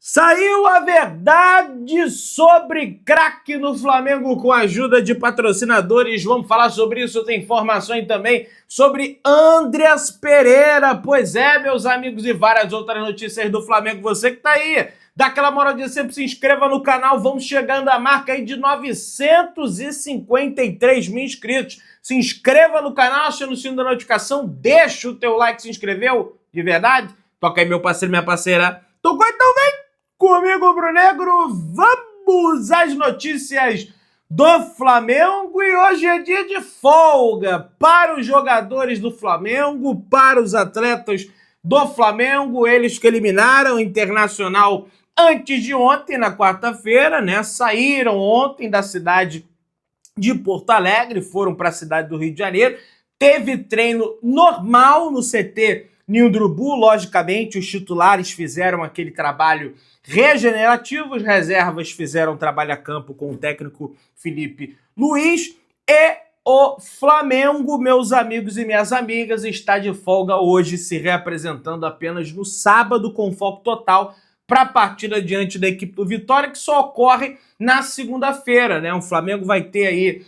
Saiu a verdade sobre craque no Flamengo com a ajuda de patrocinadores. Vamos falar sobre isso. Tem informações também sobre Andreas Pereira. Pois é, meus amigos, e várias outras notícias do Flamengo. Você que tá aí, dá aquela moral sempre, se inscreva no canal. Vamos chegando à marca aí de 953 mil inscritos. Se inscreva no canal, aciona o sino da notificação, deixa o teu like. Se inscreveu? De verdade? Toca aí, meu parceiro, minha parceira. Tocou, então vem comigo, Brunegro. Vamos às notícias do Flamengo. E hoje é dia de folga para os jogadores do Flamengo, para os atletas do Flamengo, eles que eliminaram o Internacional antes de ontem, na quarta-feira, né? Saíram ontem da cidade de Porto Alegre, foram para a cidade do Rio de Janeiro. Teve treino normal no CT Ninho do Urubu. Logicamente, os titulares fizeram aquele trabalho regenerativo, as reservas fizeram trabalho a campo com o técnico Felipe Luiz, e o Flamengo, meus amigos e minhas amigas, está de folga hoje, se reapresentando apenas no sábado, com foco total para a partida diante da equipe do Vitória, que só ocorre na segunda-feira, né? O Flamengo vai ter aí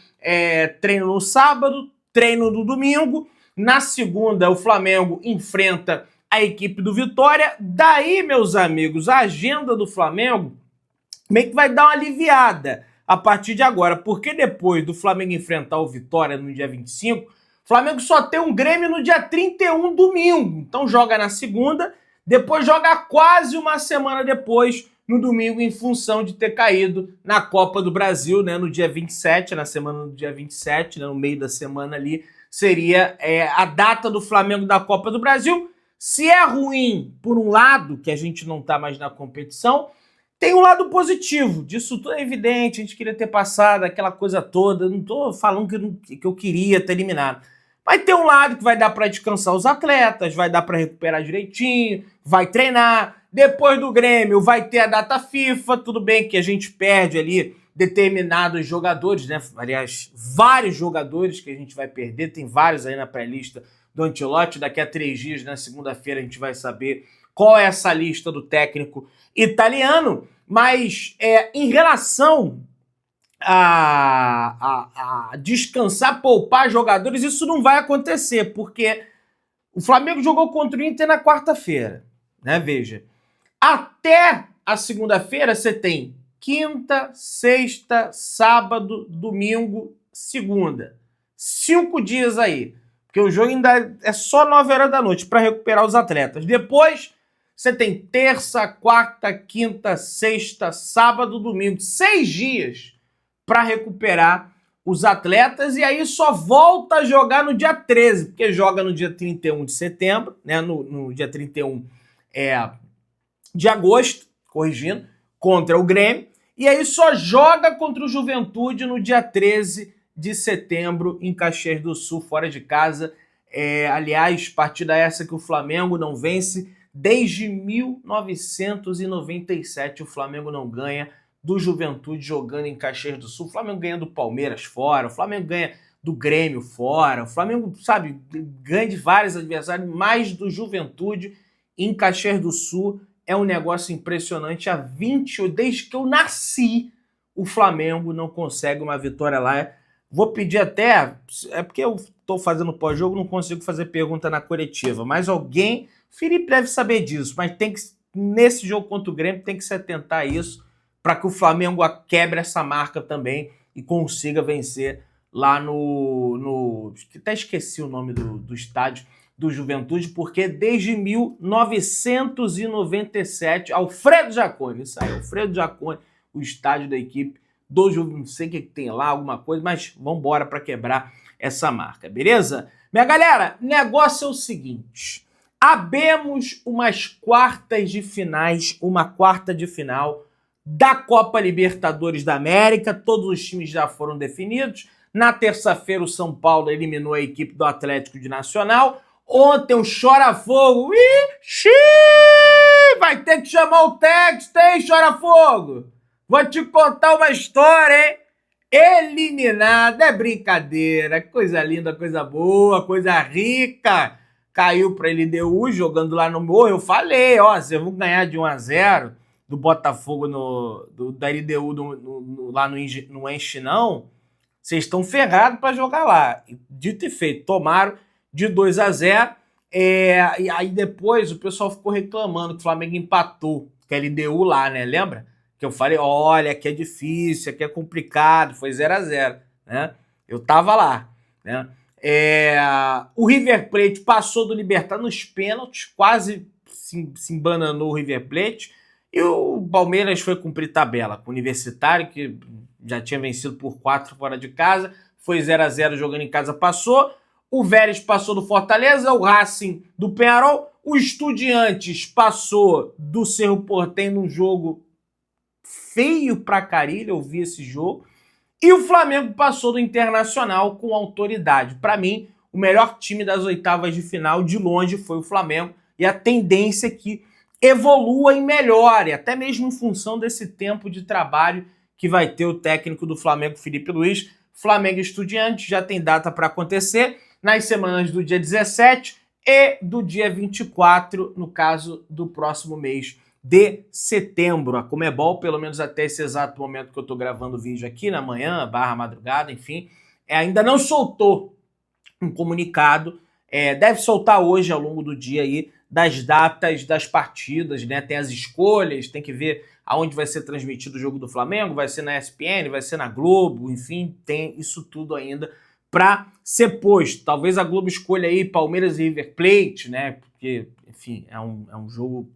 treino no sábado, treino no domingo. Na segunda, o Flamengo enfrenta a equipe do Vitória. Daí, meus amigos, a agenda do Flamengo meio que vai dar uma aliviada a partir de agora, porque depois do Flamengo enfrentar o Vitória no dia 25, o Flamengo só tem um Grêmio no dia 31, domingo. Então joga na segunda, depois joga quase uma semana depois, no domingo, em função de ter caído na Copa do Brasil, né, no dia 27, na semana do dia 27, né, no meio da semana ali, seria a data do Flamengo da Copa do Brasil. Se é ruim, por um lado, que a gente não tá mais na competição, tem um lado positivo, disso tudo é evidente, a gente queria ter passado aquela coisa toda, não tô falando que eu queria ter eliminado. Vai ter um lado que vai dar para descansar os atletas, vai dar para recuperar direitinho, vai treinar. Depois do Grêmio vai ter a data FIFA, tudo bem que a gente perde ali determinados jogadores, né? Aliás, vários jogadores que a gente vai perder, tem vários aí na pré-lista do Ancelotti. Daqui a 3 dias, na segunda-feira, a gente vai saber qual é essa lista do técnico italiano. Mas em relação a descansar, poupar jogadores, isso não vai acontecer, porque o Flamengo jogou contra o Inter na quarta-feira, né? Veja, até a segunda-feira você tem quinta, sexta, sábado, domingo, segunda. 5 dias aí, porque o jogo ainda é só 9 horas da noite para recuperar os atletas. Depois você tem terça, quarta, quinta, sexta, sábado, domingo. 6 dias para recuperar os atletas, e aí só volta a jogar no dia 13, porque joga no dia 31 de setembro, né? No dia 31 de agosto, corrigindo, contra o Grêmio, e aí só joga contra o Juventude no dia 13 de setembro em Caxias do Sul, fora de casa. Aliás, partida essa que o Flamengo não vence desde 1997, o Flamengo não ganha do Juventude jogando em Caxias do Sul. O Flamengo ganha do Palmeiras fora, o Flamengo ganha do Grêmio fora, o Flamengo, sabe, ganha de vários adversários, mais do Juventude em Caxias do Sul. É um negócio impressionante. Desde que eu nasci, o Flamengo não consegue uma vitória lá. Vou pedir até, porque eu estou fazendo pós-jogo, não consigo fazer pergunta na coletiva, mas alguém, Felipe deve saber disso, mas tem que, nesse jogo contra o Grêmio, tem que se atentar a isso, para que o Flamengo quebre essa marca também e consiga vencer lá até esqueci o nome do estádio do Juventude, porque desde 1997, Alfredo Jaconi, isso aí, Alfredo Jaconi, o estádio da equipe do Juventude, não sei o que tem lá, alguma coisa, mas vamos embora para quebrar essa marca, beleza? Minha galera, negócio é o seguinte, abemos umas quartas de finais, uma quarta de final da Copa Libertadores da América. Todos os times já foram definidos. Na terça-feira, o São Paulo eliminou a equipe do Atlético de Nacional. Ontem, o Chora-Fogo. Ixi! Vai ter que chamar o texto, hein, Chora-Fogo? Vou te contar uma história, hein? Eliminado, é brincadeira. Coisa linda, coisa boa, coisa rica. Caiu para a LDU jogando lá no Morro. Eu falei, ó, vocês vão ganhar de 1-0. do Botafogo da LDU lá no Enche não, vocês estão ferrados para jogar lá. Dito e feito, tomaram de 2-0. E aí depois o pessoal ficou reclamando que o Flamengo empatou com a LDU lá, né? Lembra? Que eu falei, olha, aqui é difícil, aqui é complicado, foi 0-0, né? Eu tava lá, né? O River Plate passou do Libertad nos pênaltis, quase se embananou o River Plate, e o Palmeiras foi cumprir tabela com o Universitário, que já tinha vencido por 4 fora de casa, foi 0-0 jogando em casa, passou. O Vélez passou do Fortaleza, o Racing do Peñarol, o Estudiantes passou do Cerro Porteño num jogo feio pra carilho, eu vi esse jogo, e o Flamengo passou do Internacional com autoridade. Para mim, o melhor time das oitavas de final, de longe, foi o Flamengo, e a tendência é que evolua e melhore, até mesmo em função desse tempo de trabalho que vai ter o técnico do Flamengo, Felipe Luiz. Flamengo e Estudiantes já tem data para acontecer nas semanas do dia 17 e do dia 24, no caso do próximo mês de setembro. A Conmebol, pelo menos até esse exato momento que eu estou gravando o vídeo aqui, na manhã, /madrugada, enfim, ainda não soltou um comunicado. Deve soltar hoje, ao longo do dia, aí, das datas das partidas, né? Tem as escolhas, tem que ver aonde vai ser transmitido o jogo do Flamengo, vai ser na ESPN, vai ser na Globo, enfim, tem isso tudo ainda para ser posto. Talvez a Globo escolha aí Palmeiras e River Plate, né? Porque, enfim, é um jogo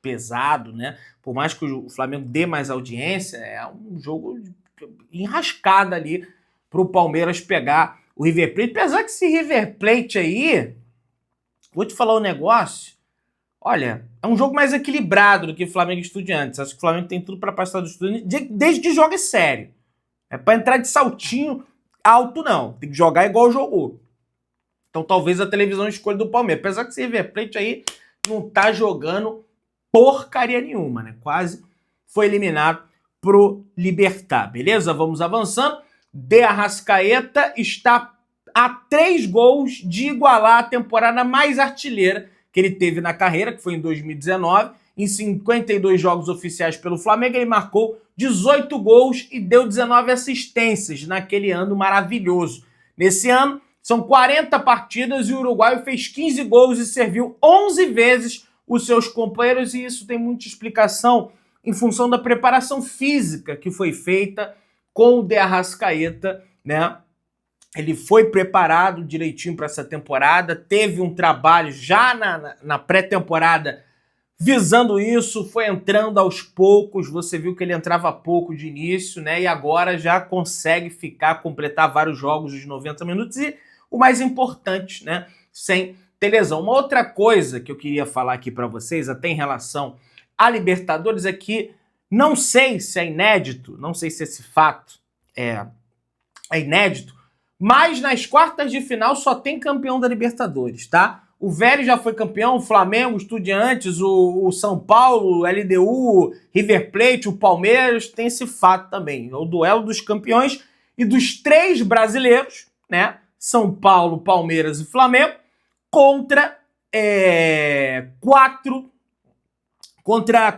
pesado, né? Por mais que o Flamengo dê mais audiência, é um jogo enrascado ali para o Palmeiras pegar o River Plate. Apesar que esse River Plate aí, vou te falar um negócio, olha, é um jogo mais equilibrado do que Flamengo e Estudiantes. Acho que o Flamengo tem tudo para passar do Estudiantes, desde que jogue sério. É para entrar de saltinho alto, não. Tem que jogar igual jogou. Então talvez a televisão escolha do Palmeiras. Apesar que esse River Plate aí não tá jogando porcaria nenhuma, né? Quase foi eliminado pro Libertad. Beleza? Vamos avançando. De Arrascaeta está a 3 gols de igualar a temporada mais artilheira que ele teve na carreira, que foi em 2019. Em 52 jogos oficiais pelo Flamengo, ele marcou 18 gols e deu 19 assistências naquele ano maravilhoso. Nesse ano, são 40 partidas e o uruguaio fez 15 gols e serviu 11 vezes os seus companheiros, e isso tem muita explicação em função da preparação física que foi feita com o De Arrascaeta, né? Ele foi preparado direitinho para essa temporada, teve um trabalho já na pré-temporada visando isso, foi entrando aos poucos, você viu que ele entrava pouco de início, né? E agora já consegue completar vários jogos de 90 minutos e, o mais importante, né? Sem ter lesão. Uma outra coisa que eu queria falar aqui para vocês, até em relação a Libertadores, é que não sei se é inédito, não sei se esse fato é inédito, mas nas quartas de final só tem campeão da Libertadores, tá? O Vélez já foi campeão, o Flamengo, o Estudiantes, o São Paulo, o LDU, River Plate, o Palmeiras, tem esse fato também. É o duelo dos campeões e dos 3 brasileiros, né? São Paulo, Palmeiras e Flamengo, contra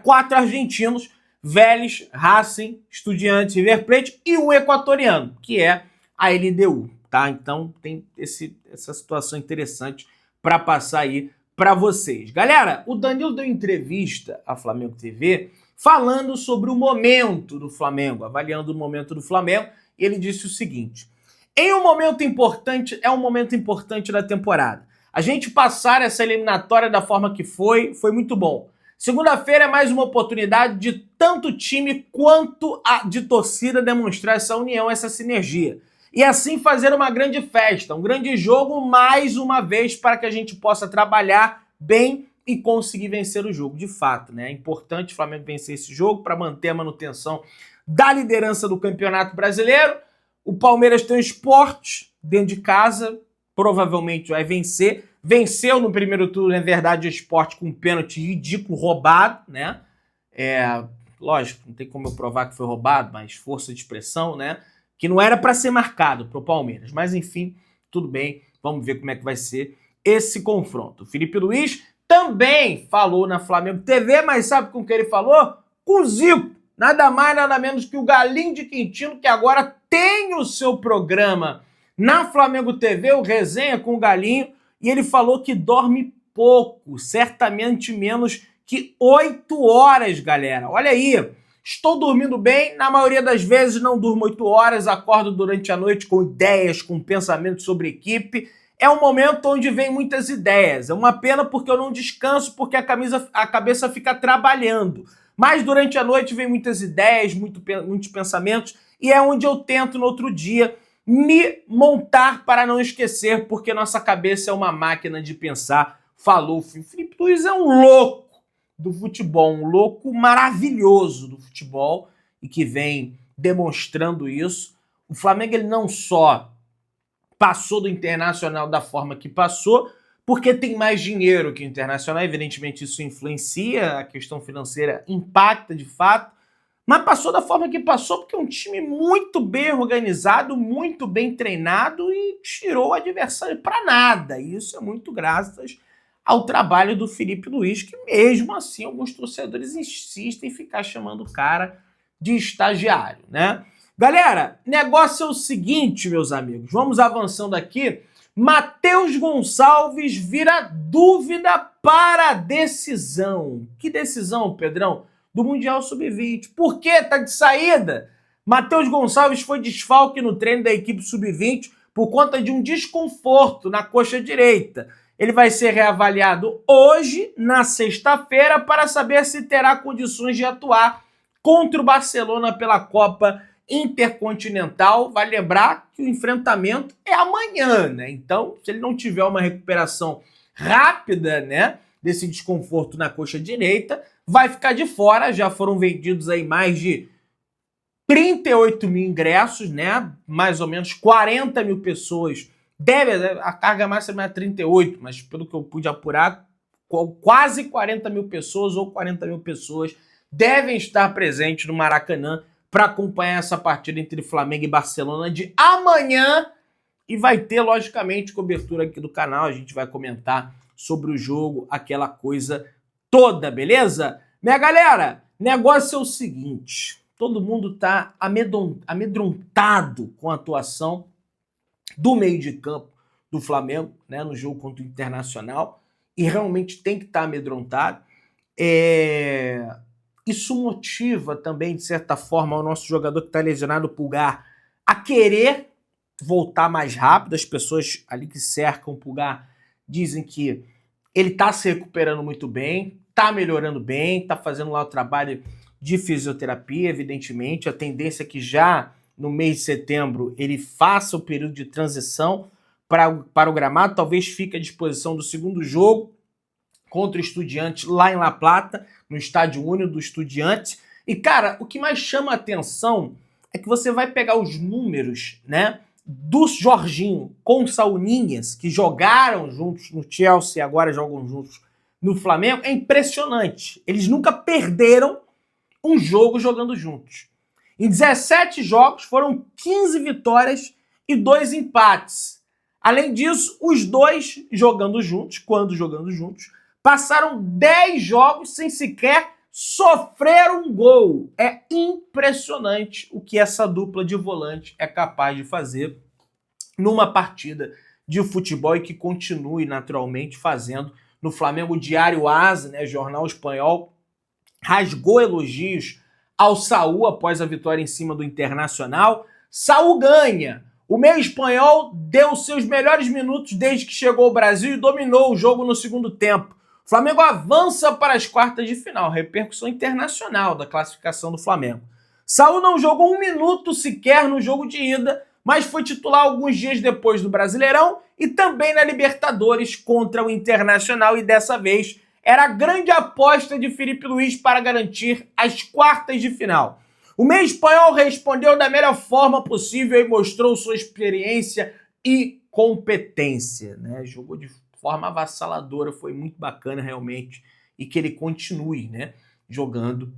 4 argentinos, Vélez, Racing, Estudiantes, River Plate e um equatoriano, que é a LDU, tá? Então tem essa situação interessante para passar aí para vocês. Galera, o Danilo deu entrevista à Flamengo TV falando sobre o momento do Flamengo, avaliando o momento do Flamengo, e ele disse o seguinte: é um momento importante da temporada. A gente passar essa eliminatória da forma que foi muito bom. Segunda-feira é mais uma oportunidade de tanto time quanto de torcida demonstrar essa união, essa sinergia. E assim fazer uma grande festa, um grande jogo mais uma vez para que a gente possa trabalhar bem e conseguir vencer o jogo. De fato, né? É importante o Flamengo vencer esse jogo para manter a manutenção da liderança do Campeonato Brasileiro. O Palmeiras tem o Sport dentro de casa, provavelmente vai vencer. Venceu no primeiro turno, é verdade, o Sport com um pênalti ridículo, roubado, né? Lógico, não tem como eu provar que foi roubado, mas força de expressão, né? Que não era para ser marcado para o Palmeiras. Mas, enfim, tudo bem. Vamos ver como é que vai ser esse confronto. O Felipe Luiz também falou na Flamengo TV, mas sabe com o que ele falou? com o Zico. Nada mais, nada menos que o Galinho de Quintino, que agora tem o seu programa na Flamengo TV, o Resenha com o Galinho, e ele falou que dorme pouco, certamente menos que 8 horas, galera. Olha aí, estou dormindo bem, na maioria das vezes não durmo 8 horas, acordo durante a noite com ideias, com pensamentos sobre equipe. É um momento onde vem muitas ideias. É uma pena porque eu não descanso, porque a cabeça fica trabalhando. Mas durante a noite vem muitas ideias, muitos pensamentos, e é onde eu tento no outro dia me montar para não esquecer, porque nossa cabeça é uma máquina de pensar. Falou, Felipe Luiz é um louco do futebol, um louco maravilhoso do futebol e que vem demonstrando isso. O Flamengo ele não só passou do Internacional da forma que passou, porque tem mais dinheiro que o Internacional, evidentemente isso influencia, a questão financeira impacta de fato, mas passou da forma que passou porque é um time muito bem organizado, muito bem treinado e tirou o adversário para nada. E isso é muito graças ao trabalho do Felipe Luiz, que mesmo assim alguns torcedores insistem em ficar chamando o cara de estagiário, né? Galera, negócio é o seguinte, meus amigos, vamos avançando aqui. Matheus Gonçalves vira dúvida para a decisão. Que decisão, Pedrão? Do Mundial Sub-20. Por que tá de saída? Matheus Gonçalves foi desfalque no treino da equipe Sub-20 por conta de um desconforto na coxa direita. Ele vai ser reavaliado hoje, na sexta-feira, para saber se terá condições de atuar contra o Barcelona pela Copa Intercontinental. Vai lembrar que o enfrentamento é amanhã, né? Então, se ele não tiver uma recuperação rápida, né, desse desconforto na coxa direita, vai ficar de fora. Já foram vendidos aí mais de 38 mil ingressos, né? Mais ou menos 40 mil pessoas. A carga máxima é 38, mas pelo que eu pude apurar, quase 40 mil pessoas ou 40 mil pessoas devem estar presentes no Maracanã para acompanhar essa partida entre Flamengo e Barcelona de amanhã. E vai ter, logicamente, cobertura aqui do canal. A gente vai comentar sobre o jogo, aquela coisa toda, beleza? Minha galera, negócio é o seguinte. Todo mundo tá amedrontado com a atuação do meio de campo do Flamengo, né, no jogo contra o Internacional. E realmente tem que estar amedrontado. Isso motiva também, de certa forma, o nosso jogador que está lesionado, o Pulgar, a querer voltar mais rápido. As pessoas ali que cercam o Pulgar dizem que ele está se recuperando muito bem, está melhorando bem, está fazendo lá o trabalho de fisioterapia, evidentemente. A tendência é que já no mês de setembro ele faça o período de transição para o gramado, talvez fique à disposição do segundo jogo contra o Estudiantes lá em La Plata, no estádio único do Estudiantes. E, cara, o que mais chama a atenção é que você vai pegar os números, né, do Jorginho com o Saúl Ñíguez, que jogaram juntos no Chelsea e agora jogam juntos no Flamengo. É impressionante. Eles nunca perderam um jogo jogando juntos. Em 17 jogos foram 15 vitórias e 2 empates. Além disso, os dois jogando juntos, quando jogando juntos, passaram 10 jogos sem sequer sofrer um gol. É impressionante o que essa dupla de volante é capaz de fazer numa partida de futebol e que continue naturalmente fazendo no Flamengo. O Diário AS, né, jornal espanhol, rasgou elogios ao Saúl após a vitória em cima do Internacional. Saúl ganha. O meio espanhol deu seus melhores minutos desde que chegou ao Brasil e dominou o jogo no segundo tempo. O Flamengo avança para as quartas de final, repercussão internacional da classificação do Flamengo. Saúl não jogou um minuto sequer no jogo de ida, mas foi titular alguns dias depois do Brasileirão e também na Libertadores contra o Internacional, e dessa vez era a grande aposta de Felipe Luiz para garantir as quartas de final. O meio espanhol respondeu da melhor forma possível e mostrou sua experiência e competência, né? Jogou de forma avassaladora, foi muito bacana realmente, e que ele continue, né, jogando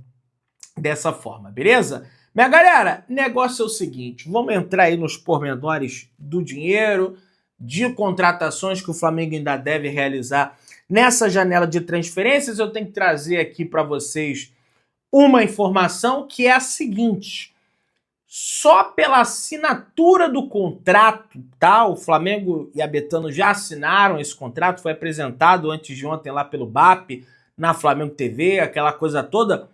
dessa forma, beleza? Minha galera, negócio é o seguinte, vamos entrar aí nos pormenores do dinheiro, de contratações que o Flamengo ainda deve realizar nessa janela de transferências. Eu tenho que trazer aqui para vocês uma informação que é a seguinte: só pela assinatura do contrato, tá? O Flamengo e a Betano já assinaram esse contrato, foi apresentado antes de ontem lá pelo BAP, na Flamengo TV, aquela coisa toda,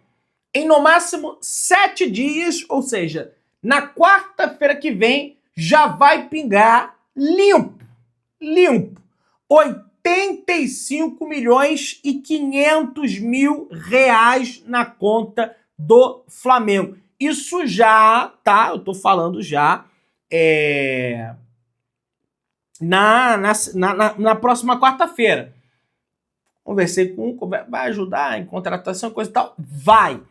em no máximo 7 dias, ou seja, na quarta-feira que vem, já vai pingar limpo, 85 milhões e 500 mil reais na conta do Flamengo. Isso já, tá? Eu tô falando já na próxima quarta-feira. Conversei com um, vai ajudar em contratação, coisa e tal. Vai.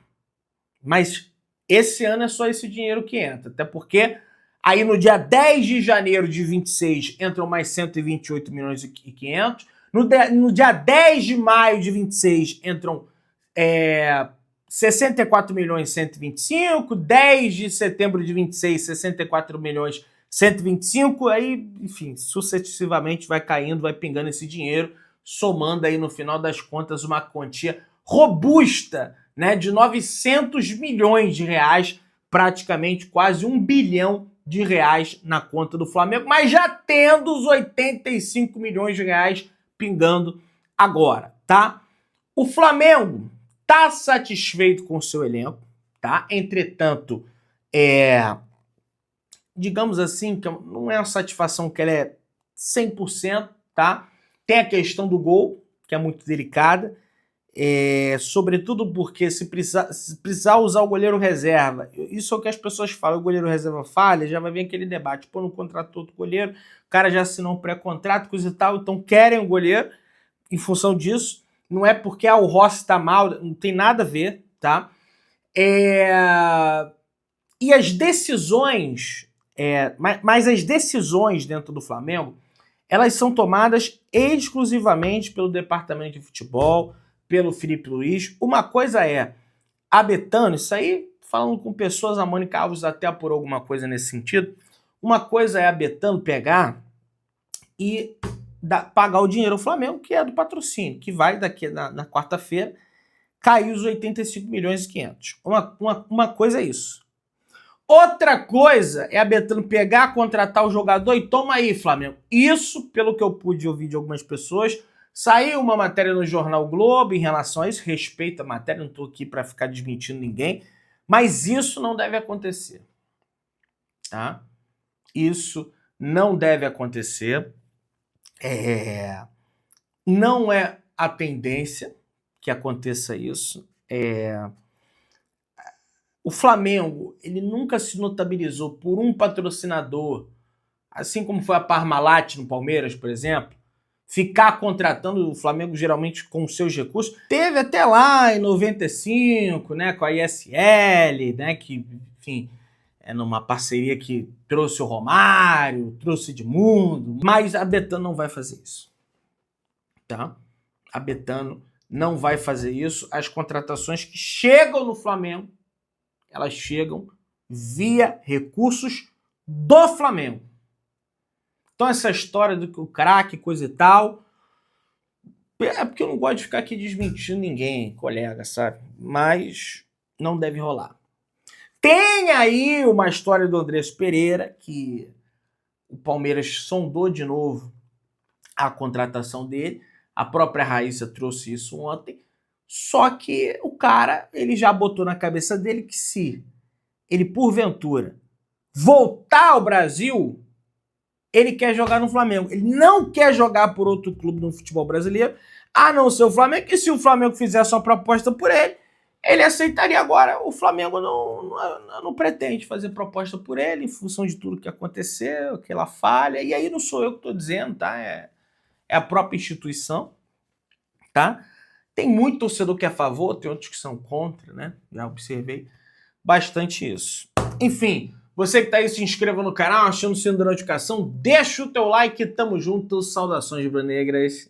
Mas esse ano é só esse dinheiro que entra. Até porque aí no dia 10 de janeiro de 26 entram mais 128 milhões e 500. No dia 10 de maio de 26 entram 64 milhões e 125. 10 de setembro de 26, 64 milhões e 125. Aí, enfim, sucessivamente vai caindo, vai pingando esse dinheiro, somando aí no final das contas uma quantia robusta, né, de 900 milhões de reais, praticamente quase 1 bilhão de reais na conta do Flamengo, mas já tendo os 85 milhões de reais pingando agora, tá? O Flamengo tá satisfeito com o seu elenco, tá? Entretanto, digamos assim, que não é uma satisfação que ela é 100%, tá? Tem a questão do gol, que é muito delicada, sobretudo porque se precisar usar o goleiro reserva, isso é o que as pessoas falam, o goleiro reserva falha, já vai vir aquele debate, pô, não contratou outro goleiro, o cara já assinou um pré-contrato, coisa e tal, então querem o goleiro em função disso, não é porque o Rossi tá mal, não tem nada a ver, tá? E as decisões, mas as decisões dentro do Flamengo, elas são tomadas exclusivamente pelo departamento de futebol, pelo Felipe Luiz. Uma coisa é a Betano, isso aí falando com pessoas, a Mônica Alves até apurou alguma coisa nesse sentido. Uma coisa é a Betano pegar e pagar o dinheiro ao Flamengo, que é do patrocínio, que vai daqui na quarta-feira cair os 85 milhões e 500. Uma coisa é isso. Outra coisa é a Betano pegar, contratar o jogador e toma aí, Flamengo. Isso, pelo que eu pude ouvir de algumas pessoas, saiu uma matéria no Jornal Globo em relação a isso, respeito a matéria, não estou aqui para ficar desmentindo ninguém, mas isso não deve acontecer, tá? Isso não deve acontecer, não é a tendência que aconteça isso. O Flamengo, ele nunca se notabilizou por um patrocinador, assim como foi a Parmalat no Palmeiras, por exemplo, ficar contratando o Flamengo geralmente com seus recursos. Teve até lá em 95, né, com a ISL, né, que, enfim, numa parceria que trouxe o Romário, trouxe Edmundo, mas a Betano não vai fazer isso, tá? A Betano não vai fazer isso. As contratações que chegam no Flamengo, elas chegam via recursos do Flamengo. Então essa história do que o craque, coisa e tal, é porque eu não gosto de ficar aqui desmentindo ninguém, colega, sabe? Mas não deve rolar. Tem aí uma história do Andrés Pereira, que o Palmeiras sondou de novo a contratação dele. A própria Raíssa trouxe isso ontem. Só que o cara, ele já botou na cabeça dele que se ele, porventura, voltar ao Brasil, ele quer jogar no Flamengo. Ele não quer jogar por outro clube no futebol brasileiro, a não ser o Flamengo. E se o Flamengo fizesse uma proposta por ele, ele aceitaria. Agora, o Flamengo não pretende fazer proposta por ele, em função de tudo que aconteceu, aquela falha. E aí não sou eu que estou dizendo, tá? É a própria instituição, tá? Tem muito torcedor que é a favor, tem outros que são contra, né? Já observei bastante isso. Enfim, você que tá aí, se inscreva no canal, achando o sino da notificação, deixa o teu like, tamo junto, saudações rubro-negras.